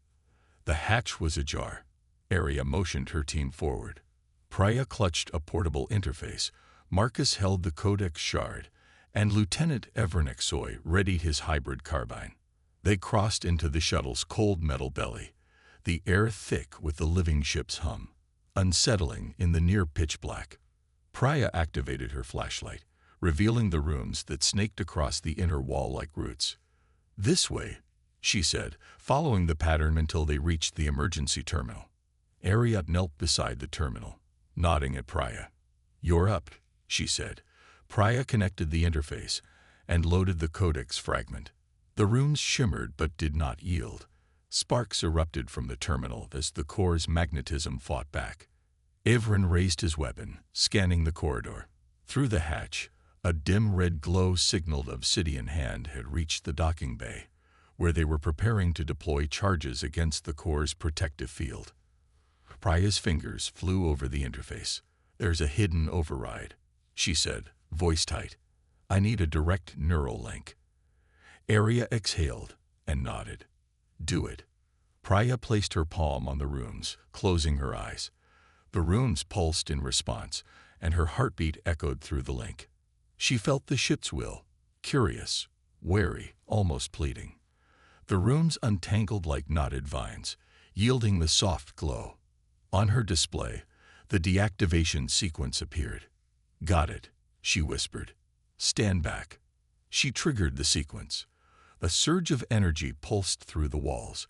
the hatch was ajar. Aria motioned her team forward. Priya clutched a portable interface, Marcus held the codex shard, and Lieutenant Evrenexoy readied his hybrid carbine. They crossed into the shuttle's cold metal belly, the air thick with the living ship's hum, unsettling in the near pitch black. Priya activated her flashlight, revealing the rooms that snaked across the inner wall like roots. "This way," she said, following the pattern until they reached the emergency terminal. Aria knelt beside the terminal, nodding at Priya. "You're up," she said. Priya connected the interface and loaded the codex fragment. The rooms shimmered but did not yield. Sparks erupted from the terminal as the core's magnetism fought back. Evren raised his weapon, scanning the corridor. Through the hatch, a dim red glow signaled Obsidian Hand had reached the docking bay, where they were preparing to deploy charges against the core's protective field. Priya's fingers flew over the interface. "There's a hidden override," she said, voice tight. "I need a direct neural link." Aria exhaled and nodded. "Do it." Priya placed her palm on the runes, closing her eyes. The runes pulsed in response, and her heartbeat echoed through the link. She felt the ship's will, curious, wary, almost pleading. The runes untangled like knotted vines, yielding the soft glow. On her display, the deactivation sequence appeared. "Got it," she whispered. "Stand back." She triggered the sequence. A surge of energy pulsed through the walls,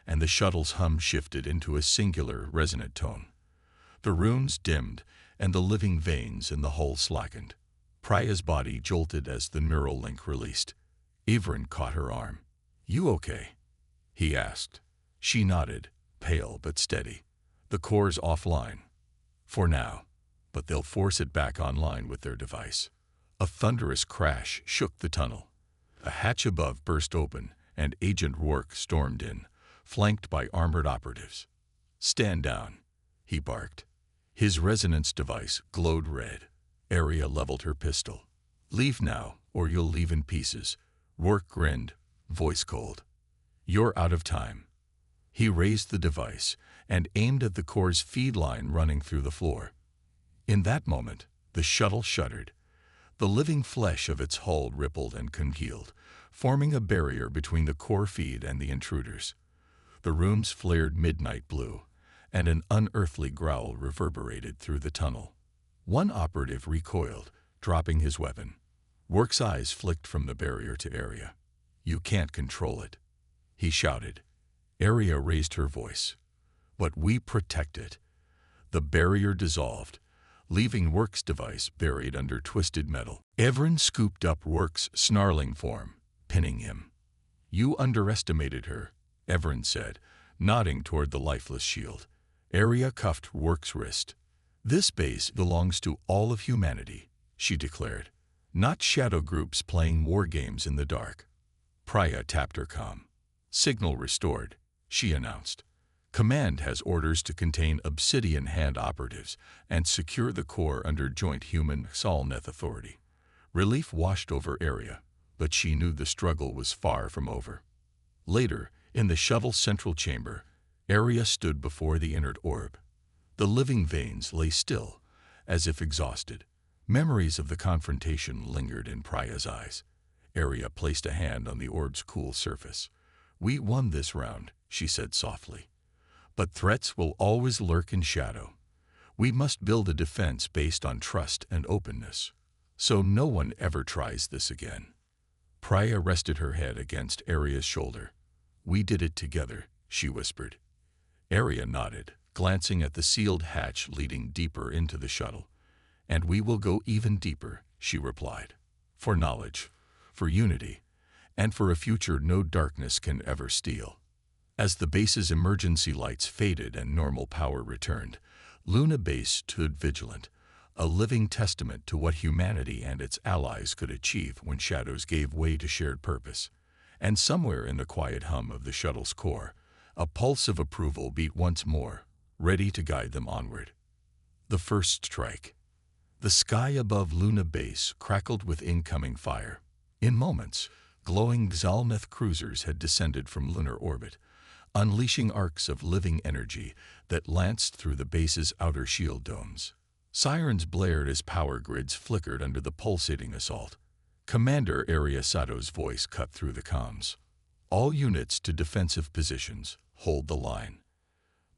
and the shuttle's hum shifted into a singular, resonant tone. The runes dimmed, and the living veins in the hull slackened. Priya's body jolted as the neural link released. Evren caught her arm. "You okay?" he asked. She nodded, pale but steady. "The core's offline. For now. But they'll force it back online with their device." A thunderous crash shook the tunnel. A hatch above burst open, and Agent Rourke stormed in, flanked by armored operatives. "Stand down," he barked. His resonance device glowed red. Aria leveled her pistol. "Leave now, or you'll leave in pieces." Rourke grinned, voice cold. "You're out of time." He raised the device and aimed at the core's feed line running through the floor. In that moment, the shuttle shuddered. The living flesh of its hull rippled and congealed, forming a barrier between the core feed and the intruders. The rooms flared midnight blue, and an unearthly growl reverberated through the tunnel. One operative recoiled, dropping his weapon. Rourke's eyes flicked from the barrier to Aria. "You can't control it," he shouted. Aria raised her voice. "But we protect it." The barrier dissolved, leaving Rourke's device buried under twisted metal. Evren scooped up Rourke's snarling form, pinning him. "You underestimated her," Evren said, nodding toward the lifeless shield. Aria cuffed Rourke's wrist. "This base belongs to all of humanity," she declared. "Not shadow groups playing war games in the dark." Priya tapped her comm. "Signal restored," she announced. "Command has orders to contain Obsidian Hand operatives and secure the core under joint human-Solneth authority." Relief washed over Aria, but she knew the struggle was far from over. Later, in the shuttle's central chamber, Aria stood before the inert orb. The living veins lay still, as if exhausted. Memories of the confrontation lingered in Priya's eyes. Aria placed a hand on the orb's cool surface. "We won this round," she said softly. "But threats will always lurk in shadow. We must build a defense based on trust and openness, so no one ever tries this again." Priya rested her head against Aria's shoulder. "We did it together," she whispered. Aria nodded, glancing at the sealed hatch leading deeper into the shuttle. "And we will go even deeper," she replied. "For knowledge, for unity, and for a future no darkness can ever steal." As the base's emergency lights faded and normal power returned, Luna Base stood vigilant, a living testament to what humanity and its allies could achieve when shadows gave way to shared purpose. And somewhere in the quiet hum of the shuttle's core, a pulse of approval beat once more, ready to guide them onward. The first strike. The sky above Luna Base crackled with incoming fire. In moments, glowing Xalneth cruisers had descended from lunar orbit, unleashing arcs of living energy that lanced through the base's outer shield domes. Sirens blared as power grids flickered under the pulsating assault. Commander Area Sato's voice cut through the comms. All units to defensive positions, hold the line.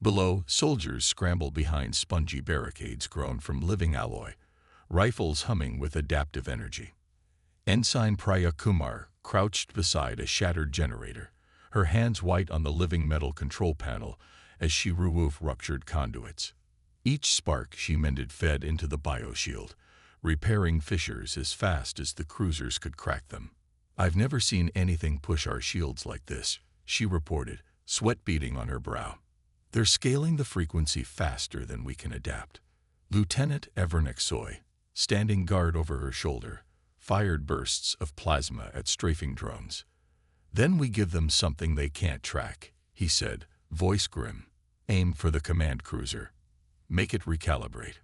Below, soldiers scrambled behind spongy barricades grown from living alloy, rifles humming with adaptive energy. Ensign Priya Kumar crouched beside a shattered generator, her hands white on the living metal control panel as she removed ruptured conduits. Each spark she mended fed into the bioshield, repairing fissures as fast as the cruisers could crack them. "I've never seen anything push our shields like this," she reported, sweat beading on her brow. "They're scaling the frequency faster than we can adapt." Lieutenant Evernick Soy, standing guard over her shoulder, fired bursts of plasma at strafing drones. "Then we give them something they can't track," he said, voice grim. "Aim for the command cruiser. Make it recalibrate."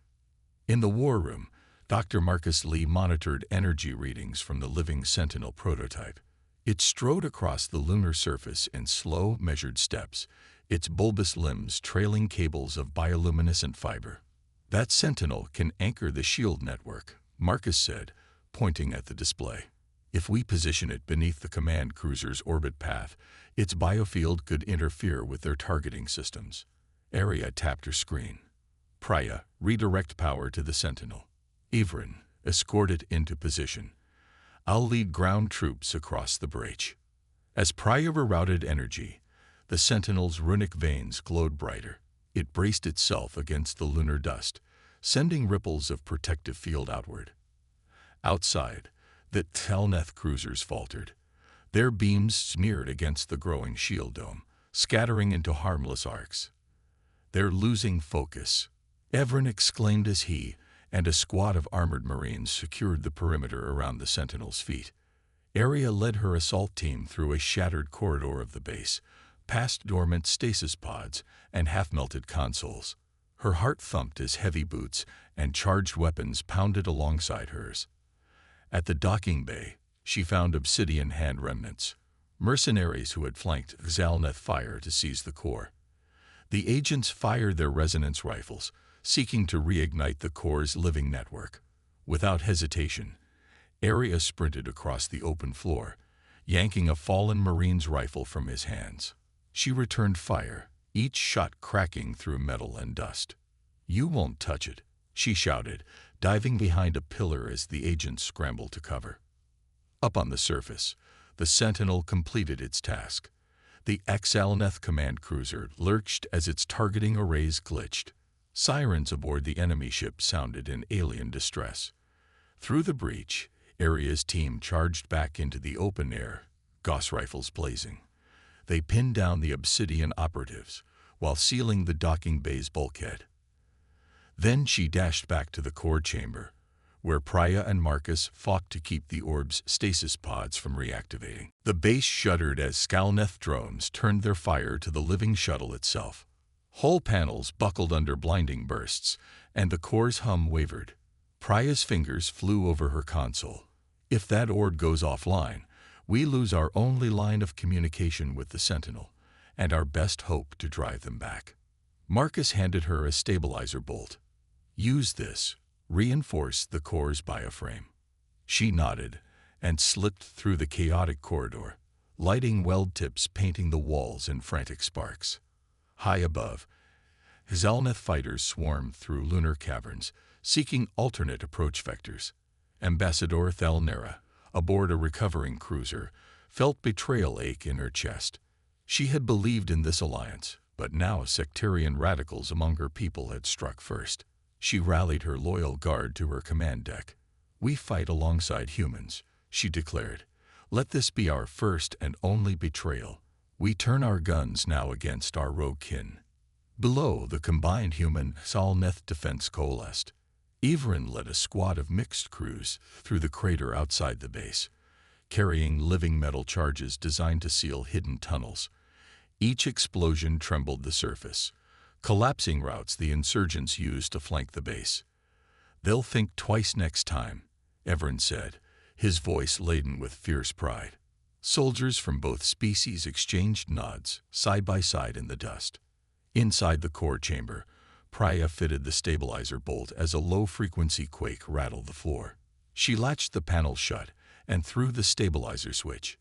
In the war room, Dr. Marcus Lee monitored energy readings from the living Sentinel prototype. It strode across the lunar surface in slow, measured steps, its bulbous limbs trailing cables of bioluminescent fiber. "That Sentinel can anchor the shield network," Marcus said, pointing at the display. "If we position it beneath the command cruiser's orbit path, its biofield could interfere with their targeting systems." Area tapped her screen. "Priya, redirect power to the Sentinel. Ivrin, escort it into position. I'll lead ground troops across the breach." As Priya rerouted energy, the Sentinel's runic veins glowed brighter. It braced itself against the lunar dust, sending ripples of protective field outward. Outside, the Xalneth cruisers faltered. Their beams smeared against the growing shield dome, scattering into harmless arcs. "They're losing focus," Everin exclaimed as he and a squad of armored Marines secured the perimeter around the Sentinel's feet. Area led her assault team through a shattered corridor of the base, past dormant stasis pods and half-melted consoles. Her heart thumped as heavy boots and charged weapons pounded alongside hers. At the docking bay, she found Obsidian hand remnants, mercenaries who had flanked Xalneth fire to seize the core. The agents fired their resonance rifles, seeking to reignite the core's living network. Without hesitation, Area sprinted across the open floor, yanking a fallen Marine's rifle from his hands. She returned fire, each shot cracking through metal and dust. "You won't touch it," she shouted, diving behind a pillar as the agents scrambled to cover. Up on the surface, the Sentinel completed its task. The Xalneth command cruiser lurched as its targeting arrays glitched. Sirens aboard the enemy ship sounded in alien distress. Through the breach, Area's team charged back into the open air, Gauss rifles blazing. They pinned down the Obsidian operatives while sealing the docking bay's bulkhead. Then she dashed back to the core chamber, where Priya and Marcus fought to keep the orb's stasis pods from reactivating. The base shuddered as Xalneth drones turned their fire to the living shuttle itself. Hull panels buckled under blinding bursts, and the core's hum wavered. Priya's fingers flew over her console. "If that orb goes offline, we lose our only line of communication with the Sentinel, and our best hope to drive them back." Marcus handed her a stabilizer bolt. "Use this. Reinforce the core's bioframe." She nodded and slipped through the chaotic corridor, lighting weld tips painting the walls in frantic sparks. High above, Xalneth fighters swarmed through lunar caverns, seeking alternate approach vectors. Ambassador Thalnera, aboard a recovering cruiser, felt betrayal ache in her chest. She had believed in this alliance, but now sectarian radicals among her people had struck first. She rallied her loyal guard to her command deck. "We fight alongside humans," she declared. "Let this be our first and only betrayal. We turn our guns now against our rogue kin." Below, the combined human-Xalneth defense coalesced. Ivrin led a squad of mixed crews through the crater outside the base, carrying living metal charges designed to seal hidden tunnels. Each explosion trembled the surface, collapsing routes the insurgents used to flank the base. They'll think twice next time, Everin said, his voice laden with fierce pride. Soldiers from both species exchanged nods, side by side in the dust. Inside the core chamber, Priya fitted the stabilizer bolt as a low-frequency quake rattled the floor. She latched the panel shut and threw the stabilizer switch.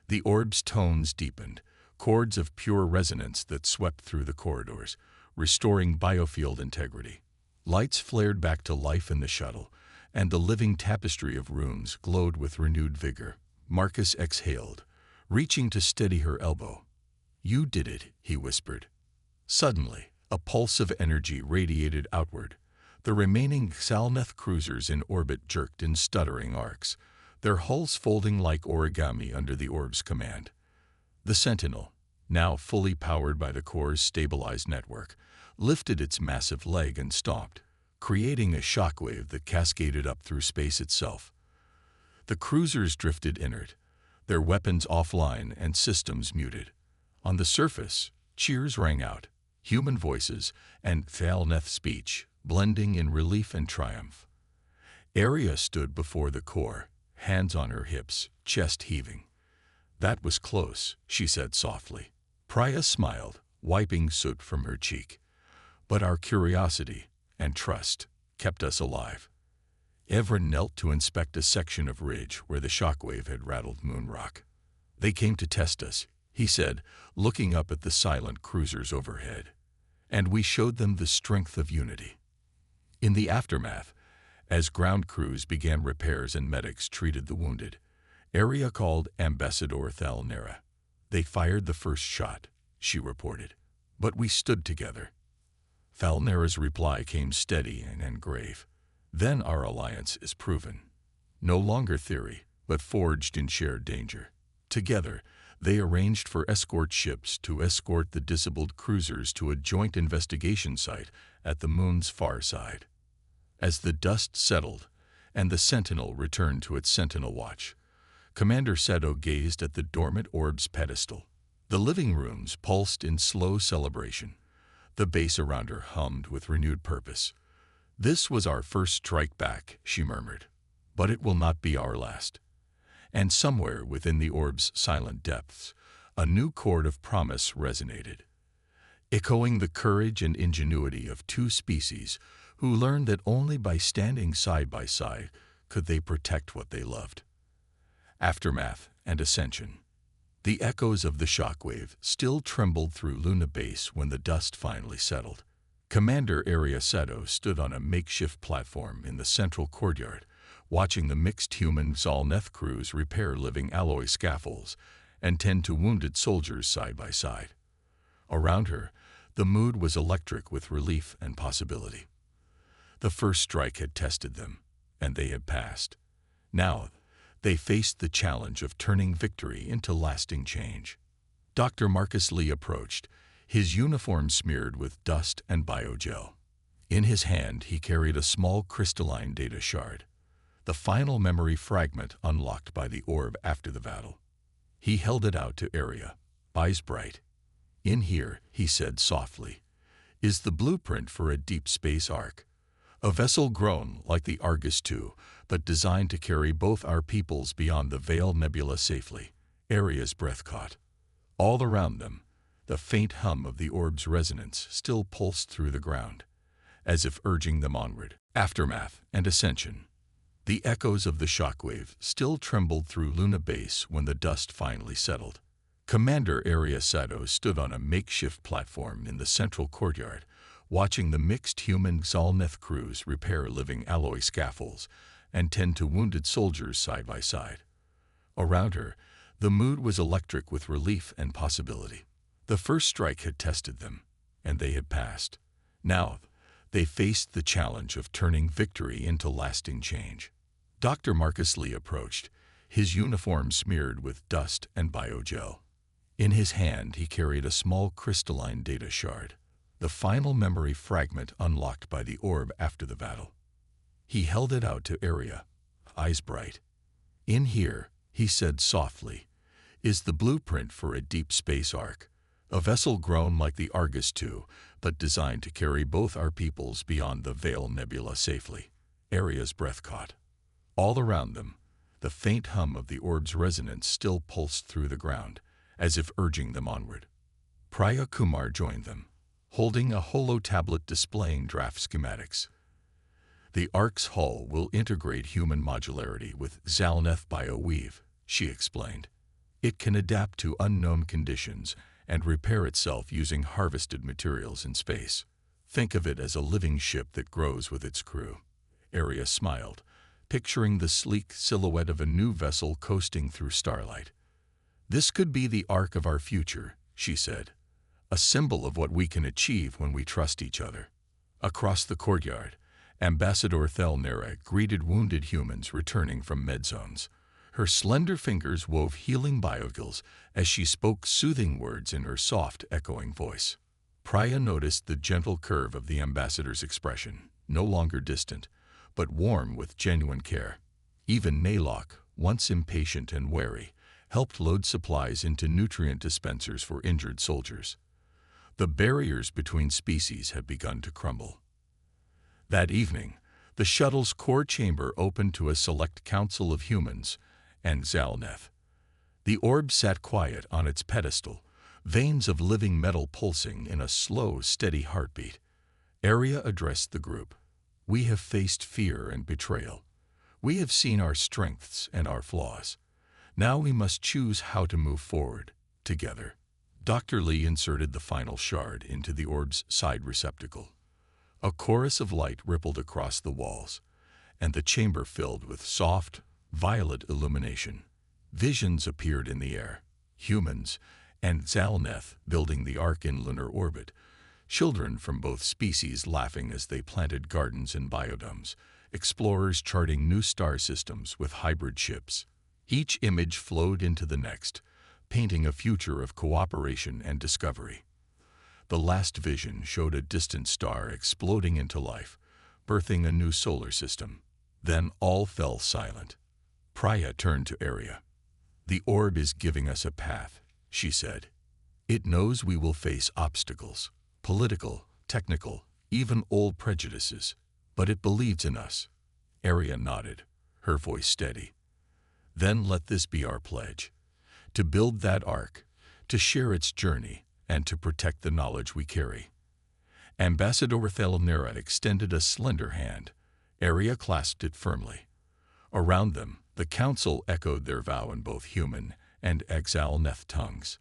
The orb's tones deepened, chords of pure resonance that swept through the corridors, restoring biofield integrity. Lights flared back to life in the shuttle, and the living tapestry of rooms glowed with renewed vigor. Marcus exhaled, reaching to steady her elbow. "You did it," he whispered. Suddenly, a pulse of energy radiated outward. The remaining Xalneth cruisers in orbit jerked in stuttering arcs, their hulls folding like origami under the orb's command. The Sentinel, now fully powered by the core's stabilized network, lifted its massive leg and stomped, creating a shockwave that cascaded up through space itself. The cruisers drifted inert, their weapons offline and systems muted. On the surface, cheers rang out, human voices and Xalneth speech blending in relief and triumph. Aria stood before the core, hands on her hips, chest heaving. "That was close," she said softly. Priya smiled, wiping soot from her cheek. "But our curiosity and trust kept us alive." Everin knelt to inspect a section of ridge where the shockwave had rattled moon rock. "They came to test us," he said, looking up at the silent cruisers overhead. "And we showed them the strength of unity." In the aftermath, as ground crews began repairs and medics treated the wounded, Aria called Ambassador Thalnera. "They fired the first shot," she reported, "but we stood together." Thalnera's reply came steady and grave. "Then our alliance is proven. No longer theory, but forged in shared danger." Together, they arranged for escort ships to escort the disabled cruisers to a joint investigation site at the moon's far side. As the dust settled and the Sentinel returned to its sentinel watch, Commander Seto gazed at the dormant orb's pedestal. The living rooms pulsed in slow celebration. The base around her hummed with renewed purpose. "This was our first strike back," she murmured, "but it will not be our last." And somewhere within the orb's silent depths, a new chord of promise resonated, echoing the courage and ingenuity of two species who learned that only by standing side by side could they protect what they loved. Aftermath and ascension. The echoes of the shockwave still trembled through Luna Base when the dust finally settled. Commander Aria Seto stood on a makeshift platform in the central courtyard, watching the mixed human Xalneth crews repair living alloy scaffolds and tend to wounded soldiers side by side. Around her, the mood was electric with relief and possibility. The first strike had tested them, and they had passed. Now, they faced the challenge of turning victory into lasting change. Dr. Marcus Lee approached, his uniform smeared with dust and biogel. In his hand, he carried a small crystalline data shard, the final memory fragment unlocked by the orb after the battle. He held it out to Aria, eyes bright. "In here," he said softly, "is the blueprint for a deep space ark. A vessel grown like the Argus II, but designed to carry both our peoples beyond the Veil Nebula safely." Aria's breath caught. All around them, the faint hum of the orb's resonance still pulsed through the ground, as if urging them onward. Aftermath and ascension. The echoes of the shockwave still trembled through Luna Base when the dust finally settled. Commander Aria Seto stood on a makeshift platform in the central courtyard, watching the mixed human Xalneth crews repair living alloy scaffolds and tend to wounded soldiers side by side. Around her, the mood was electric with relief and possibility. The first strike had tested them, and they had passed. Now, they faced the challenge of turning victory into lasting change. Dr. Marcus Lee approached, his uniform smeared with dust and biogel. In his hand, he carried a small crystalline data shard, the final memory fragment unlocked by the orb after the battle. He held it out to Aria, eyes bright. "In here," he said softly, "is the blueprint for a deep space ark. A vessel grown like the Argus II, but designed to carry both our peoples beyond the Veil Nebula safely. Aria's breath caught. All around them, the faint hum of the orb's resonance still pulsed through the ground, as if urging them onward. Priya Kumar joined them, holding a holo-tablet displaying draft schematics. The Ark's hull will integrate human modularity with Zalneth BioWeave, she explained. It can adapt to unknown conditions and repair itself using harvested materials in space. Think of it as a living ship that grows with its crew. Aria smiled, picturing the sleek silhouette of a new vessel coasting through starlight. This could be the Ark of our future, she said, a symbol of what we can achieve when we trust each other. Across the courtyard, Ambassador Thelnera greeted wounded humans returning from medzones. Her slender fingers wove healing biogills as she spoke soothing words in her soft, echoing voice. Priya noticed the gentle curve of the ambassador's expression, no longer distant, but warm with genuine care. Even Nalok, once impatient and wary, helped load supplies into nutrient dispensers for injured soldiers. The barriers between species had begun to crumble. That evening, the shuttle's core chamber opened to a select council of humans and Zalneth. The orb sat quiet on its pedestal, veins of living metal pulsing in a slow, steady heartbeat. Aria addressed the group. We have faced fear and betrayal. We have seen our strengths and our flaws. Now we must choose how to move forward, together. Dr. Lee inserted the final shard into the orb's side receptacle. A chorus of light rippled across the walls, and the chamber filled with soft, violet illumination. Visions appeared in the air. Humans and Zalneth building the Ark in lunar orbit. Children from both species laughing as they planted gardens and biodomes. Explorers charting new star systems with hybrid ships. Each image flowed into the next, painting a future of cooperation and discovery. The last vision showed a distant star exploding into life, birthing a new solar system. Then all fell silent. Priya turned to Aria. The orb is giving us a path, she said. It knows we will face obstacles, political, technical, even old prejudices, but it believes in us. Aria nodded, her voice steady. Then let this be our pledge, to build that Ark, to share its journey, and to protect the knowledge we carry. Ambassador Thelnera extended a slender hand. Aria clasped it firmly. Around them, the council echoed their vow in both human and Zalneth tongues.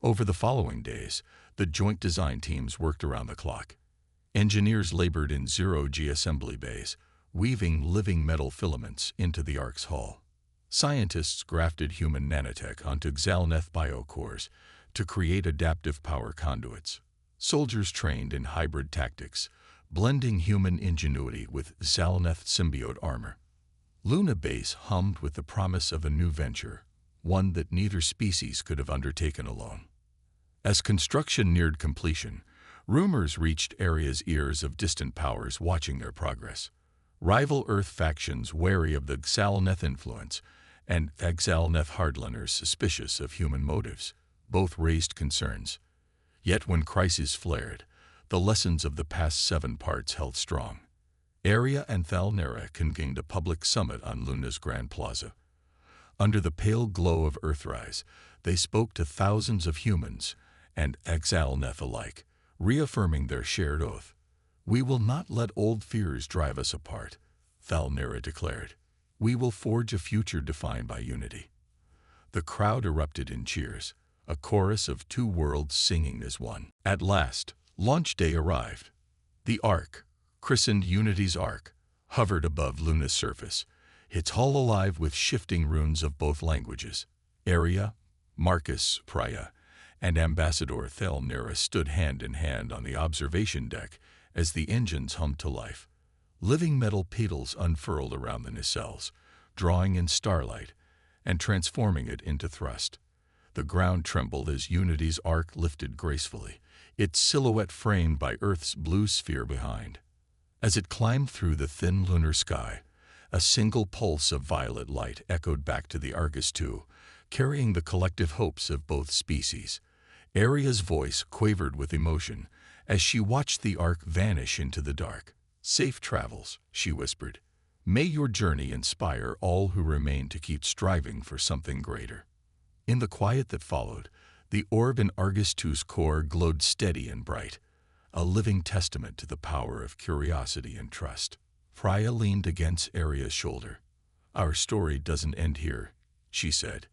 Over the following days, the joint design teams worked around the clock. Engineers labored in zero-G assembly bays, weaving living metal filaments into the Ark's hull. Scientists grafted human nanotech onto Zalneth biocores to create adaptive power conduits. Soldiers trained in hybrid tactics, blending human ingenuity with Zalneth symbiote armor. Luna Base hummed with the promise of a new venture, one that neither species could have undertaken alone. As construction neared completion, rumors reached Aria's ears of distant powers watching their progress. Rival Earth factions wary of the Zalneth influence, and Zalneth hardliners suspicious of human motives. Both raised concerns. Yet when crises flared, the lessons of the past 7 parts held strong. Aria and Thelnera convened a public summit on Luna's Grand Plaza. Under the pale glow of Earthrise, they spoke to thousands of humans and Zalneth alike, reaffirming their shared oath. We will not let old fears drive us apart, Thelnera declared. We will forge a future defined by unity. The crowd erupted in cheers, a chorus of 2 worlds singing as one. At last, launch day arrived. The Ark, christened Unity's Ark, hovered above Luna's surface, its hull alive with shifting runes of both languages. Aria, Marcus, Priya, and Ambassador Thelnera stood hand in hand on the observation deck as the engines hummed to life. Living metal petals unfurled around the nacelles, drawing in starlight and transforming it into thrust. The ground trembled as Unity's Ark lifted gracefully, its silhouette framed by Earth's blue sphere behind. As it climbed through the thin lunar sky, a single pulse of violet light echoed back to the Argus II, carrying the collective hopes of both species. Aria's voice quavered with emotion as she watched the Ark vanish into the dark. "Safe travels," she whispered. "May your journey inspire all who remain to keep striving for something greater." In the quiet that followed, the orb in Argus II's core glowed steady and bright, a living testament to the power of curiosity and trust. Freya leaned against Aria's shoulder. "Our story doesn't end here," she said.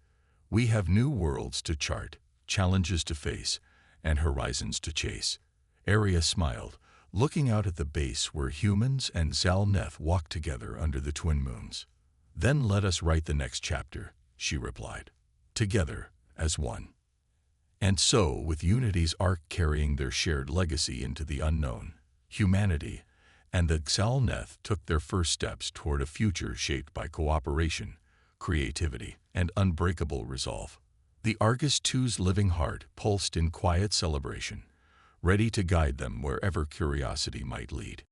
"We have new worlds to chart, challenges to face, and horizons to chase." Aria smiled, looking out at the base where humans and Zalneth walked together under the twin moons. "Then let us write the next chapter," she replied. "Together, as one." And so, with Unity's Ark carrying their shared legacy into the unknown, humanity and the Zalneth took their first steps toward a future shaped by cooperation, creativity, and unbreakable resolve. The Argus II's living heart pulsed in quiet celebration, ready to guide them wherever curiosity might lead.